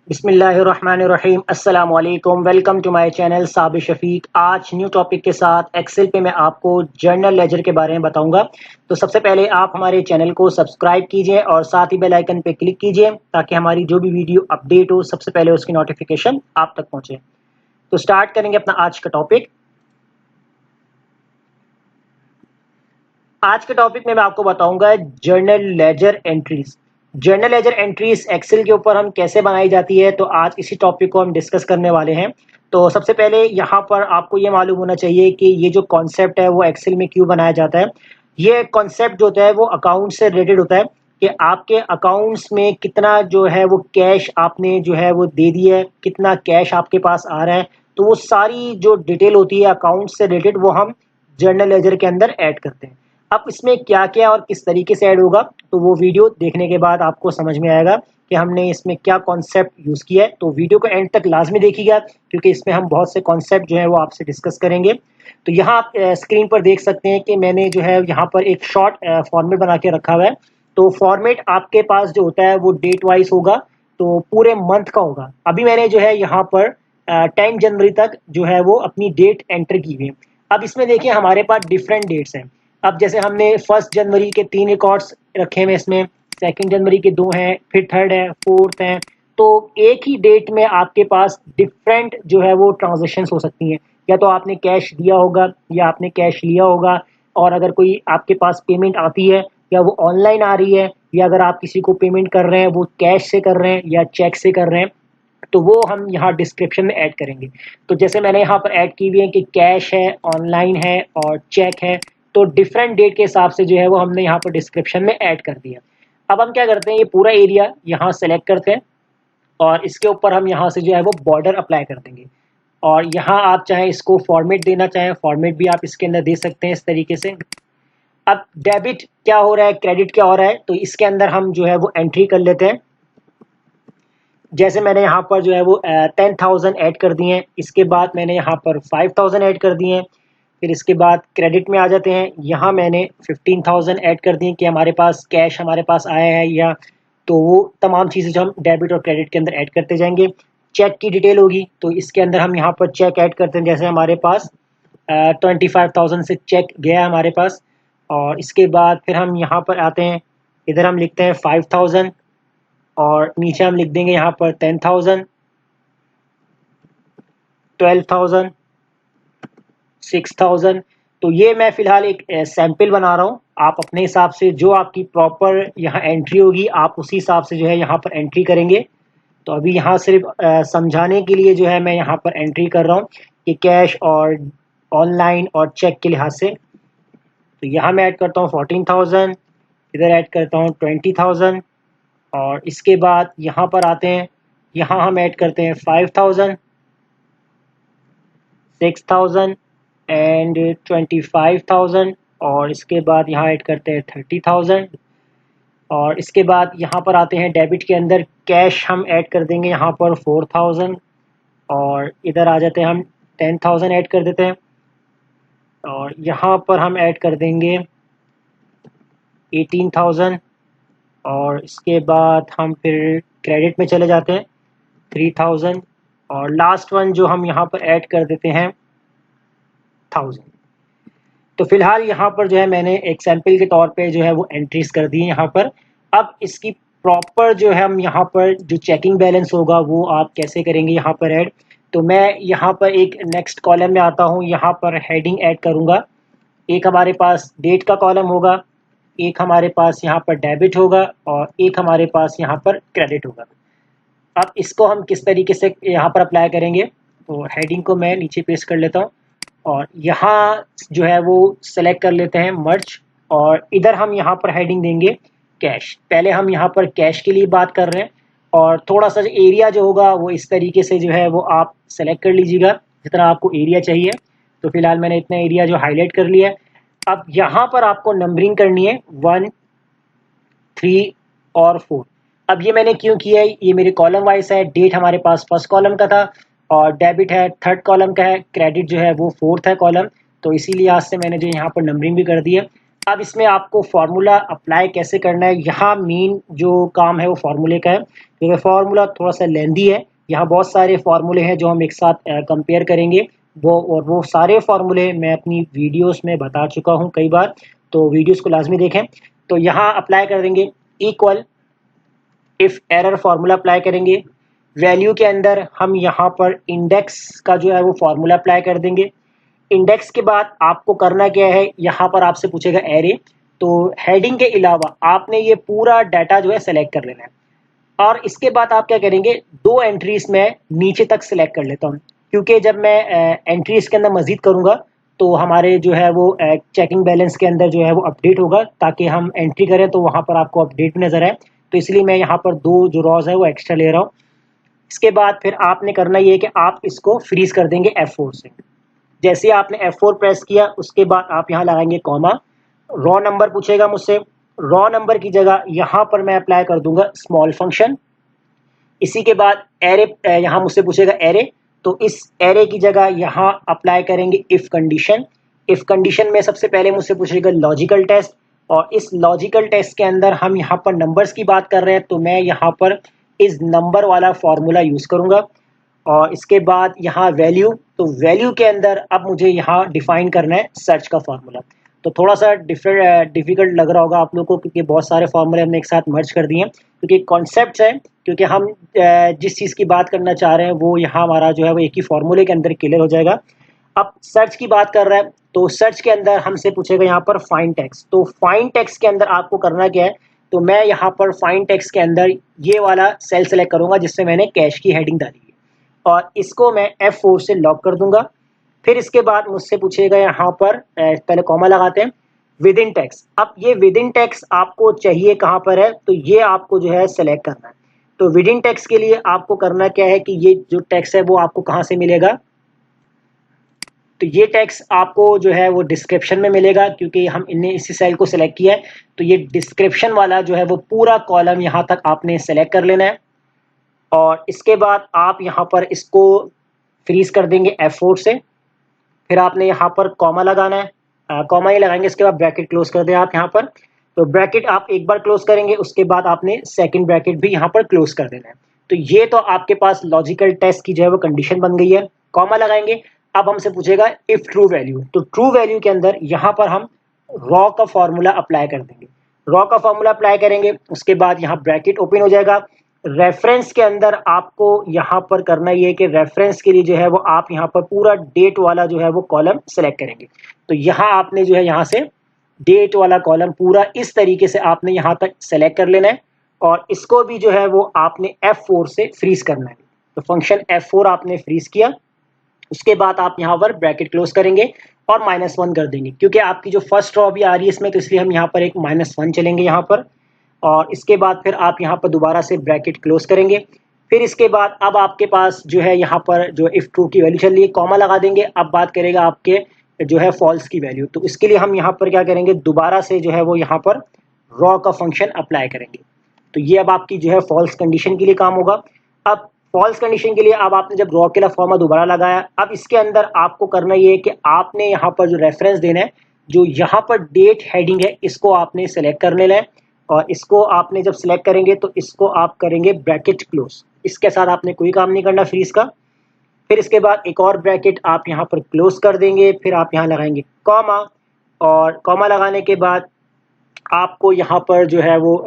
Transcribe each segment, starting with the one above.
बिस्मिल्लाहिर्रहमानिर्रहीम अस्सलाम वालेकुम। Welcome to my channel Sabir Shafiq. आज न्यू टॉपिक के साथ एक्सेल पे मैं आपको जर्नल लेजर के बारे में बताऊंगा। तो सबसे पहले आप हमारे चैनल को सब्सक्राइब कीजिए और साथ ही बेल आइकन पे क्लिक कीजिए ताकि हमारी जो भी वीडियो अपडेट हो सबसे पहले उसकी नोटिफिकेशन आप तक पहुंचे। तो स्टार्ट करेंगे अपना आज का टॉपिक। आज के टॉपिक में मैं आपको बताऊंगा journal ledger entries. Journal ledger entries Excel के ऊपर हम कैसे बनाई जाती है, तो आज इसी टॉपिक को हम डिस्कस करने वाले हैं। तो सबसे पहले यहाँ पर आपको ये मालूम होना चाहिए कि ये जो कॉन्सेप्ट है वो एक्सेल में क्यों बनाया जाता है। ये कॉन्सेप्ट जो होता है वो अकाउंट से रिलेटेड होता है कि आपके अकाउंट्स में कितना जो है वो कैश आपने जो है वो दे दिया है, कितना कैश आपके पास आ रहा है। तो वो सारी जो डिटेल होती है अकाउंट से रिलेटेड वो हम जर्नल लेजर के अंदर ऐड करते हैं। अब इसमें क्या क्या और किस तरीके से ऐड होगा तो वो वीडियो देखने के बाद आपको समझ में आएगा कि हमने इसमें क्या कॉन्सेप्ट यूज़ किया है। तो वीडियो को एंड तक लाजमी देखिएगा क्योंकि इसमें हम बहुत से कॉन्सेप्ट जो है वो आपसे डिस्कस करेंगे। तो यहाँ आप स्क्रीन पर देख सकते हैं कि मैंने जो है यहाँ पर एक शॉर्ट फॉर्मेट बना के रखा हुआ है। तो फॉर्मेट आपके पास जो होता है वो डेट वाइज होगा, तो पूरे मंथ का होगा। अभी मैंने जो है यहाँ पर 10 जनवरी तक जो है वो अपनी डेट एंटर की हुई है। अब इसमें देखिए हमारे पास डिफरेंट डेट्स हैं। अब जैसे हमने 1 जनवरी के 3 रिकॉर्ड्स रखे हुए, इसमें 2 जनवरी के 2 हैं, फिर 3rd है, 4th है। तो एक ही डेट में आपके पास डिफरेंट जो है वो ट्रांजेक्शन्स हो सकती हैं। या तो आपने कैश दिया होगा या आपने कैश लिया होगा, और अगर कोई आपके पास पेमेंट आती है या वो ऑनलाइन आ रही है, या अगर आप किसी को पेमेंट कर रहे हैं वो कैश से कर रहे हैं या चेक से कर रहे हैं, तो वो हम यहाँ डिस्क्रिप्शन में ऐड करेंगे। तो जैसे मैंने यहाँ पर ऐड की हुई है कि कैश है, ऑनलाइन है और चेक है, तो डिफरेंट डेट के हिसाब से जो है वो हमने यहाँ पर डिस्क्रिप्शन में ऐड कर दिया। अब हम क्या करते हैं, ये पूरा एरिया यहाँ सेलेक्ट करते हैं और इसके ऊपर हम यहाँ से जो है वो बॉर्डर अप्लाई कर देंगे। और यहाँ आप चाहें इसको फॉर्मेट देना चाहें, फॉर्मेट भी आप इसके अंदर दे सकते हैं इस तरीके से। अब डेबिट क्या हो रहा है, क्रेडिट क्या हो रहा है, तो इसके अंदर हम जो है वो एंट्री कर लेते हैं। जैसे मैंने यहाँ पर जो है वो 10,000 ऐड कर दिए हैं, इसके बाद मैंने यहाँ पर 5,000 ऐड कर दिए हैं। फिर इसके बाद क्रेडिट में आ जाते हैं, यहाँ मैंने 15,000 ऐड कर दिए कि हमारे पास कैश हमारे पास आया है या, तो वो तमाम चीज़ें जो हम डेबिट और क्रेडिट के अंदर ऐड करते जाएंगे। चेक की डिटेल होगी तो इसके अंदर हम यहाँ पर चेक ऐड करते हैं। जैसे हमारे पास 25,000 से चेक गया है हमारे पास, और इसके बाद फिर हम यहाँ पर आते हैं, इधर हम लिखते हैं 5,000 और नीचे हम लिख देंगे यहाँ पर 10,000, 12,000, 6,000। तो ये मैं फ़िलहाल एक सैंपल बना रहा हूँ। आप अपने हिसाब से जो आपकी प्रॉपर यहाँ एंट्री होगी आप उसी हिसाब से जो है यहाँ पर एंट्री करेंगे। तो अभी यहाँ सिर्फ समझाने के लिए जो है मैं यहाँ पर एंट्री कर रहा हूँ कि कैश और ऑनलाइन और चेक के लिहाज से। तो यहाँ मैं ऐड करता हूँ 14,000, इधर ऐड करता हूँ 20,000, और इसके बाद यहाँ पर आते हैं, यहाँ हम ऐड करते हैं 5,000, 6,000 एंड 25,000, और इसके बाद यहाँ ऐड करते हैं 30,000। और इसके बाद यहाँ पर आते हैं डेबिट के अंदर, कैश हम ऐड कर देंगे यहाँ पर 4,000, और इधर आ जाते हैं हम 10,000 ऐड कर देते हैं, और यहाँ पर हम ऐड कर देंगे 18,000, और इसके बाद हम फिर क्रेडिट में चले जाते हैं 3,000, और लास्ट वन जो हम यहाँ पर ऐड कर देते हैं 1,000। तो फिलहाल यहाँ पर जो है मैंने एक सैंपल के तौर पे जो है वो एंट्रीज कर दी है यहाँ पर। अब इसकी प्रॉपर जो है हम यहाँ पर जो चेकिंग बैलेंस होगा वो आप कैसे करेंगे यहाँ पर ऐड। तो मैं यहाँ पर एक नेक्स्ट कॉलम में आता हूँ, यहाँ पर हेडिंग ऐड करूँगा। एक हमारे पास डेट का कॉलम होगा, एक हमारे पास यहाँ पर डेबिट होगा, और एक हमारे पास यहाँ पर क्रेडिट होगा। अब इसको हम किस तरीके से यहाँ पर अप्लाई करेंगे, तो हेडिंग को मैं नीचे पेस्ट कर लेता हूँ और यहाँ जो है वो सेलेक्ट कर लेते हैं मर्ज, और इधर हम यहाँ पर हेडिंग देंगे कैश। पहले हम यहाँ पर कैश के लिए बात कर रहे हैं, और थोड़ा सा एरिया जो होगा वो इस तरीके से जो है वो आप सेलेक्ट कर लीजिएगा जितना आपको एरिया चाहिए। तो फिलहाल मैंने इतना एरिया जो हाईलाइट कर लिया है। अब यहाँ पर आपको नंबरिंग करनी है 1, 3 और 4। अब ये मैंने क्यों किया है, ये मेरे कॉलम वाइज है। डेट हमारे पास फर्स्ट कॉलम का था, और डेबिट है 3rd कॉलम का है, क्रेडिट जो है वो 4th है कॉलम। तो इसी लिहाज से मैंने जो यहाँ पर नंबरिंग भी कर दी है। अब इसमें आपको फार्मूला अप्लाई कैसे करना है, यहाँ मेन जो काम है वो फार्मूले का है, क्योंकि फार्मूला थोड़ा सा लेंदी है। यहाँ बहुत सारे फार्मूले हैं जो हम एक साथ कंपेयर करेंगे, वो सारे फार्मूले मैं अपनी वीडियोस में बता चुका हूँ कई बार, तो वीडियोस को लाजमी देखें। तो यहाँ अप्लाई कर देंगे equal, if error formula apply करेंगे, वैल्यू के अंदर हम यहाँ पर इंडेक्स का जो है वो फार्मूला अप्लाई कर देंगे। इंडेक्स के बाद आपको करना क्या है, यहाँ पर आपसे पूछेगा एरे, तो हेडिंग के अलावा आपने ये पूरा डाटा जो है सेलेक्ट कर लेना है। और इसके बाद आप क्या करेंगे, दो एंट्रीज में नीचे तक सिलेक्ट कर लेता हूँ, क्योंकि जब मैं एंट्रीज के अंदर मजीद करूँगा तो हमारे जो है वो चेकिंग बैलेंस के अंदर जो है वो अपडेट होगा, ताकि हम एंट्री करें तो वहाँ पर आपको अपडेट नज़र आए। तो इसलिए मैं यहाँ पर दो जो रॉज है वो एक्स्ट्रा ले रहा हूँ। इसके बाद फिर आपने करना ये है कि आप इसको फ्रीज कर देंगे F4 से। जैसे आपने F4 प्रेस किया उसके बाद आप यहाँ लगाएंगे कॉमा, रॉ नंबर पूछेगा मुझसे, रॉ नंबर की जगह यहाँ पर मैं अप्लाई कर दूंगा स्मॉल फंक्शन। इसी के बाद एरे, यहाँ मुझसे पूछेगा एरे, तो इस एरे की जगह यहाँ अप्लाई करेंगे इफ कंडीशन। इफ कंडीशन में सबसे पहले मुझसे पूछेगा लॉजिकल टेस्ट, और इस लॉजिकल टेस्ट के अंदर हम यहाँ पर नंबर्स की बात कर रहे हैं, तो मैं यहाँ पर इस नंबर वाला फॉर्मूला यूज़ करूँगा। और इसके बाद यहाँ वैल्यू, तो वैल्यू के अंदर अब मुझे यहाँ डिफाइन करना है सर्च का फार्मूला। तो थोड़ा सा डिफ़िकल्ट लग रहा होगा आप लोगों को, क्योंकि बहुत सारे फार्मूले हमने एक साथ मर्ज कर दिए हैं, क्योंकि कॉन्सेप्ट है, क्योंकि हम जिस चीज़ की बात करना चाह रहे हैं वो यहाँ हमारा जो है वो एक ही फार्मूले के अंदर क्लियर हो जाएगा। अब सर्च की बात कर रहा है, तो सर्च के अंदर हमसे पूछेगा यहाँ पर फाइंड टेक्स्ट। तो फाइंड टेक्स्ट के अंदर आपको करना क्या है, तो मैं यहाँ पर फाइंड टेक्स्ट के अंदर ये वाला सेल सेलेक्ट करूँगा जिससे मैंने कैश की हेडिंग डाली है, और इसको मैं F4 से लॉक कर दूंगा। फिर इसके बाद मुझसे पूछेगा यहाँ पर, पहले कॉमा लगाते हैं, विद इन टेक्स्ट। अब ये विद इन टेक्स्ट आपको चाहिए कहाँ पर है, तो ये आपको जो है सेलेक्ट करना है। तो विद इन टेक्स्ट के लिए आपको करना क्या है कि ये जो टेक्स्ट है वो आपको कहाँ से मिलेगा, तो ये टेक्स्ट आपको जो है वो डिस्क्रिप्शन में मिलेगा, क्योंकि हम इन्हें इसी सेल को सिलेक्ट किया है। तो ये डिस्क्रिप्शन वाला जो है वो पूरा कॉलम यहाँ तक आपने सेलेक्ट कर लेना है, और इसके बाद आप यहाँ पर इसको फ्रीज कर देंगे F4 से। फिर आपने यहाँ पर कॉमा लगाना है, कॉमा ही लगाएंगे, इसके बाद ब्रैकेट क्लोज कर दें आप यहाँ पर। तो ब्रैकेट आप एक बार क्लोज करेंगे, उसके बाद आपने सेकंड ब्रैकेट भी यहाँ पर क्लोज कर देना है। तो ये तो आपके पास लॉजिकल टेस्ट की जो है वो कंडीशन बन गई है। कॉमा लगाएंगे, अब हमसे पूछेगा इफ ट्रू वैल्यू, तो ट्रू वैल्यू के अंदर यहाँ पर हम रॉ का फॉर्मूला अप्लाई कर देंगे। रॉ का फॉर्मूला अप्लाई करेंगे, उसके बाद यहाँ ब्रैकेट ओपन हो जाएगा। रेफरेंस के अंदर आपको यहाँ पर करना ये है कि रेफरेंस के लिए जो है वो आप यहाँ पर पूरा डेट वाला जो है वो कॉलम सेलेक्ट करेंगे। तो यहाँ आपने जो है यहाँ से डेट वाला कॉलम पूरा इस तरीके से आपने यहाँ तक सेलेक्ट कर लेना है, और इसको भी जो है वो आपने F4 से फ्रीज करना है। तो फंक्शन F4 आपने फ्रीज किया, उसके बाद आप यहाँ पर ब्रैकेट क्लोज करेंगे और -1 कर देंगे, क्योंकि आपकी जो फर्स्ट रॉ भी आ रही है इसमें, तो इसलिए हम यहाँ पर एक -1 चलेंगे यहाँ पर। और इसके बाद फिर आप यहाँ पर दोबारा से ब्रैकेट क्लोज करेंगे। फिर इसके बाद अब आपके पास जो है यहाँ पर जो इफ ट्रू की वैल्यू चल रही है, कॉमा लगा देंगे। अब बात करेगा आपके जो है फॉल्स की वैल्यू, तो इसके लिए हम यहाँ पर क्या करेंगे, दोबारा से जो है वो यहाँ पर रॉ का फंक्शन अप्लाई करेंगे। तो ये अब आपकी जो है फॉल्स कंडीशन के लिए काम होगा। अब फॉल्स कंडीशन के लिए अब आपने जब रॉ के लिए फॉर्मा दोबारा लगाया, अब इसके अंदर आपको करना ये है कि आपने यहाँ पर जो रेफरेंस देना है, जो यहाँ पर डेट हेडिंग है, इसको आपने सेलेक्ट कर लेना है, और इसको आपने जब सिलेक्ट करेंगे तो इसको आप करेंगे ब्रैकेट क्लोज। इसके साथ आपने कोई काम नहीं करना फ्रीज का। फिर इसके बाद एक और ब्रैकेट आप यहाँ पर क्लोज कर देंगे, फिर आप यहाँ लगाएंगे कॉमा, और कॉमा लगाने के बाद आपको यहाँ पर जो है वो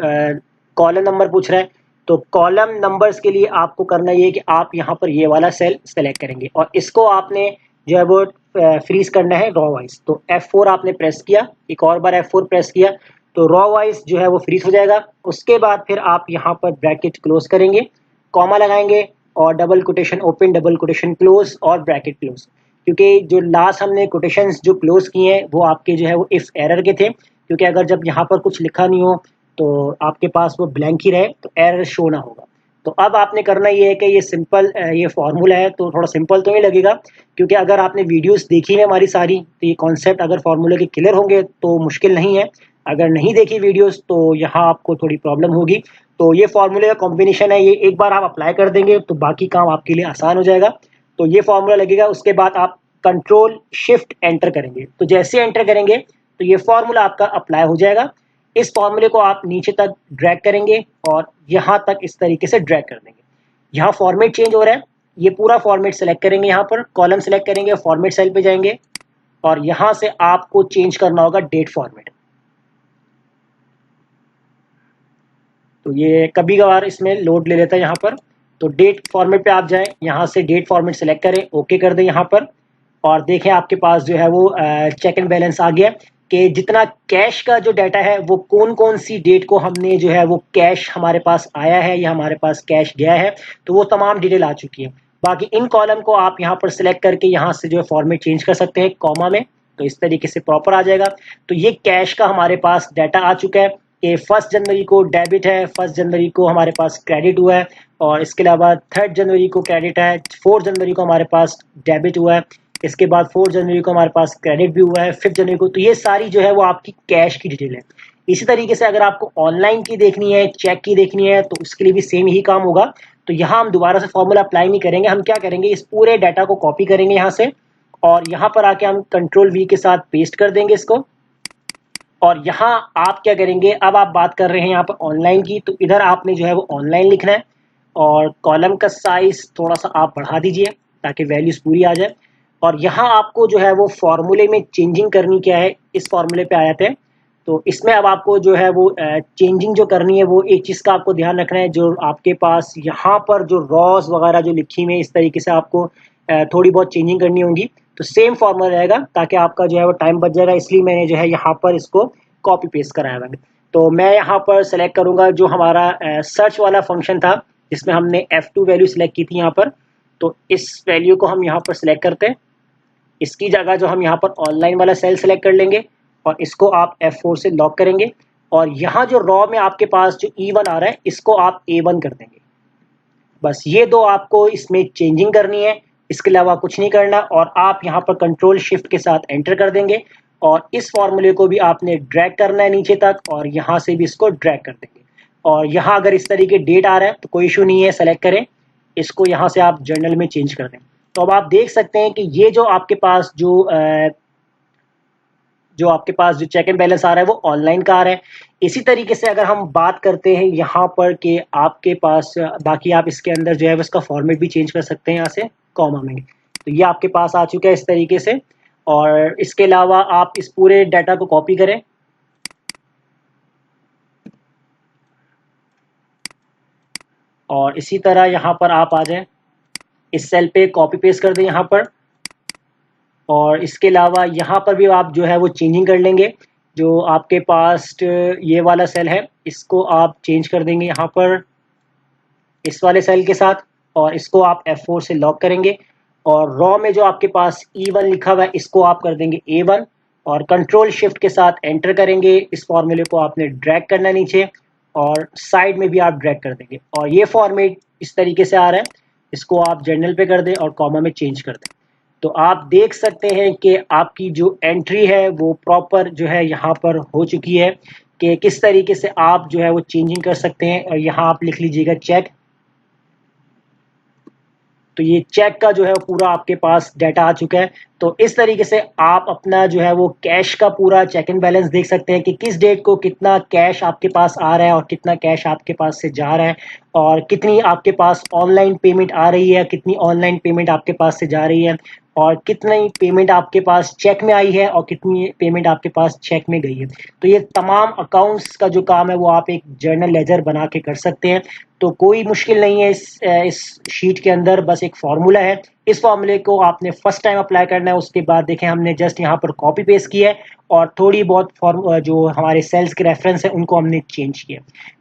कॉलम नंबर पूछ रहा है। तो कॉलम नंबर्स के लिए आपको करना ये है कि आप यहाँ पर ये वाला सेल सेलेक्ट करेंगे, और इसको आपने जो है वो फ्रीज करना है रॉ वाइज। तो F4 आपने प्रेस किया, एक और बार F4 प्रेस किया, तो रॉ वाइज जो है वो फ्रीज हो जाएगा। उसके बाद फिर आप यहाँ पर ब्रैकेट क्लोज करेंगे, कॉमा लगाएंगे, और double quotation open, double quotation close, और ब्रैकेट क्लोज। क्योंकि जो लास्ट हमने कोटेशंस जो क्लोज किए हैं वो आपके जो है वो इफ एरर के थे, क्योंकि अगर जब यहाँ पर कुछ लिखा नहीं हो तो आपके पास वो ब्लैंक ही रहे तो एरर शो ना होगा। तो अब आपने करना ये है कि ये सिंपल ये फार्मूला है, तो थोड़ा सिंपल तो नहीं लगेगा, क्योंकि अगर आपने वीडियोस देखी है हमारी सारी, तो ये कॉन्सेप्ट अगर फार्मूले के क्लियर होंगे तो मुश्किल नहीं है। अगर नहीं देखी वीडियोस तो यहाँ आपको थोड़ी प्रॉब्लम होगी। तो ये फार्मूले का कॉम्बिनेशन है, ये एक बार आप अप्लाई कर देंगे तो बाकी काम आपके लिए आसान हो जाएगा। तो ये फार्मूला लगेगा, उसके बाद आप कंट्रोल शिफ्ट एंटर करेंगे। तो जैसे एंटर करेंगे तो ये फॉर्मूला आपका अप्लाई हो जाएगा। इस फॉर्मूले को आप नीचे तक ड्रैग करेंगे और यहाँ तक इस तरीके से ड्रैग कर देंगे। यहाँ फॉर्मेट चेंज हो रहा है, ये पूरा फॉर्मेट सेलेक्ट करेंगे, यहाँ पर कॉलम सेलेक्ट करेंगे, फॉर्मेट सेल पे जाएंगे और यहाँ से आपको चेंज करना होगा डेट फॉर्मेट। तो ये कभी कभार इसमें लोड ले लेता है यहाँ पर। तो डेट फॉर्मेट पे आप जाएं, यहाँ से डेट फॉर्मेट सेलेक्ट करें, ओके कर दें यहाँ पर और देखें आपके पास जो है वो चेक एंड बैलेंस आ गया कि जितना कैश का जो डाटा है वो कौन कौन सी डेट को हमने जो है वो कैश हमारे पास आया है या हमारे पास कैश गया है, तो वो तमाम डिटेल आ चुकी है। बाकी इन कॉलम को आप यहाँ पर सिलेक्ट करके यहाँ से जो है फॉर्मेट चेंज कर सकते हैं कॉमा में, तो इस तरीके से प्रॉपर आ जाएगा। तो ये कैश का हमारे पास डाटा आ चुका है कि 1 जनवरी को डेबिट है, 1 जनवरी को हमारे पास क्रेडिट हुआ है और इसके अलावा 3 जनवरी को क्रेडिट है, 4 जनवरी को हमारे पास डेबिट हुआ है, इसके बाद 4 जनवरी को हमारे पास क्रेडिट भी हुआ है, 5 जनवरी को। तो ये सारी जो है वो आपकी कैश की डिटेल है। इसी तरीके से अगर आपको ऑनलाइन की देखनी है, चेक की देखनी है, तो उसके लिए भी सेम ही काम होगा। तो यहाँ हम दोबारा से फॉर्मूला अप्लाई नहीं करेंगे, हम क्या करेंगे, इस पूरे डाटा को कॉपी करेंगे यहाँ से और यहाँ पर आके हम कंट्रोल-V के साथ पेस्ट कर देंगे इसको। और यहाँ आप क्या करेंगे, अब आप बात कर रहे हैं यहाँ पर ऑनलाइन की, तो इधर आपने जो है वो ऑनलाइन लिखना है और कॉलम का साइज थोड़ा सा आप बढ़ा दीजिए ताकि वैल्यूज पूरी आ जाए। और यहाँ आपको जो है वो फॉर्मूले में चेंजिंग करनी क्या है, इस फॉर्मूले पे आए थे, तो इसमें अब आपको जो है वो चेंजिंग जो करनी है वो एक चीज़ का आपको ध्यान रखना है, जो आपके पास यहाँ पर जो रॉज वगैरह जो लिखी हुई है इस तरीके से आपको थोड़ी बहुत चेंजिंग करनी होगी। तो सेम फॉर्मूला रहेगा ताकि आपका जो है वो टाइम बच जाएगा, इसलिए मैंने जो है यहाँ पर इसको कॉपी पेस्ट कराया हुआ है। तो मैं यहाँ पर सेलेक्ट करूँगा जो हमारा सर्च वाला फंक्शन था जिसमें हमने F2 वैल्यू सेलेक्ट की थी यहाँ पर, तो इस वैल्यू को हम यहाँ पर सेलेक्ट करते हैं। इसकी जगह जो हम यहाँ पर ऑनलाइन वाला सेल सेलेक्ट कर लेंगे और इसको आप F4 से लॉक करेंगे और यहाँ जो रॉ में आपके पास जो E1 आ रहा है इसको आप A1 कर देंगे। बस ये दो आपको इसमें चेंजिंग करनी है, इसके अलावा कुछ नहीं करना। और आप यहाँ पर कंट्रोल शिफ्ट के साथ एंटर कर देंगे और इस फॉर्मूले को भी आपने ड्रैग करना है नीचे तक और यहाँ से भी इसको ड्रैग कर देंगे। और यहाँ अगर इस तरीके डेट आ रहा है तो कोई इशू नहीं है, सेलेक्ट करें, इसको यहाँ से आप जर्नल में चेंज कर दें। तो अब आप देख सकते हैं कि ये जो आपके पास जो चेक एंड बैलेंस आ रहा है वो ऑनलाइन का आ रहा है। इसी तरीके से अगर हम बात करते हैं यहाँ पर कि आपके पास बाकी आप इसके अंदर जो है उसका फॉर्मेट भी चेंज कर सकते हैं यहाँ से कॉमा में। तो ये आपके पास आ चुका है इस तरीके से। और इसके अलावा आप इस पूरे डाटा को कॉपी करें और इसी तरह यहाँ पर आप आ जाएं, इस सेल पे कॉपी पेस्ट कर दें यहाँ पर। और इसके अलावा यहाँ पर भी आप जो है वो चेंजिंग कर लेंगे। जो आपके पास ये वाला सेल है इसको आप चेंज कर देंगे यहाँ पर इस वाले सेल के साथ और इसको आप F4 से लॉक करेंगे और रॉ में जो आपके पास E1 लिखा हुआ है इसको आप कर देंगे A1 और कंट्रोल शिफ्ट के साथ एंटर करेंगे। इस फॉर्मूले को आपने ड्रैग करना है नीचे और साइड में भी आप ड्रैग कर देंगे और ये फॉर्मेट इस तरीके से आ रहा है, इसको आप जर्नल पे कर दें और कॉमा में चेंज कर दें। तो आप देख सकते हैं कि आपकी जो एंट्री है वो प्रॉपर जो है यहाँ पर हो चुकी है कि किस तरीके से आप जो है वो चेंजिंग कर सकते हैं। और यहाँ आप लिख लीजिएगा चेक, तो ये चेक का जो है पूरा आपके पास डाटा आ चुका है। तो इस तरीके से आप अपना जो है वो कैश का पूरा चेक एंड बैलेंस देख सकते हैं कि किस डेट को कितना कैश आपके पास आ रहा है और कितना कैश आपके पास से जा रहा है और कितनी आपके पास ऑनलाइन पेमेंट आ रही है, कितनी ऑनलाइन पेमेंट आपके पास से जा रही है और कितनी पेमेंट आपके पास चेक में आई है और कितनी पेमेंट आपके पास चेक में गई है। तो ये तमाम अकाउंट्स का जो काम है वो आप एक जर्नल लेजर बना के कर सकते हैं। तो कोई मुश्किल नहीं है इस शीट के अंदर, बस एक फार्मूला है। इस फार्मूले को आपने फर्स्ट टाइम अप्लाई करना है, उसके बाद देखें हमने जस्ट यहाँ पर कॉपी पेस्ट किया है और थोड़ी बहुत जो हमारे सेल्स के रेफरेंस है उनको हमने चेंज किया।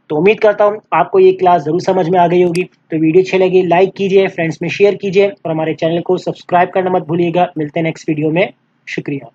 तो उम्मीद करता हूँ आपको ये क्लास ज़रूर समझ में आ गई होगी। तो वीडियो अच्छी लगी लाइक कीजिए, फ्रेंड्स में शेयर कीजिए और हमारे चैनल को सब्सक्राइब करना मत भूलिएगा। मिलते हैं नेक्स्ट वीडियो में, शुक्रिया।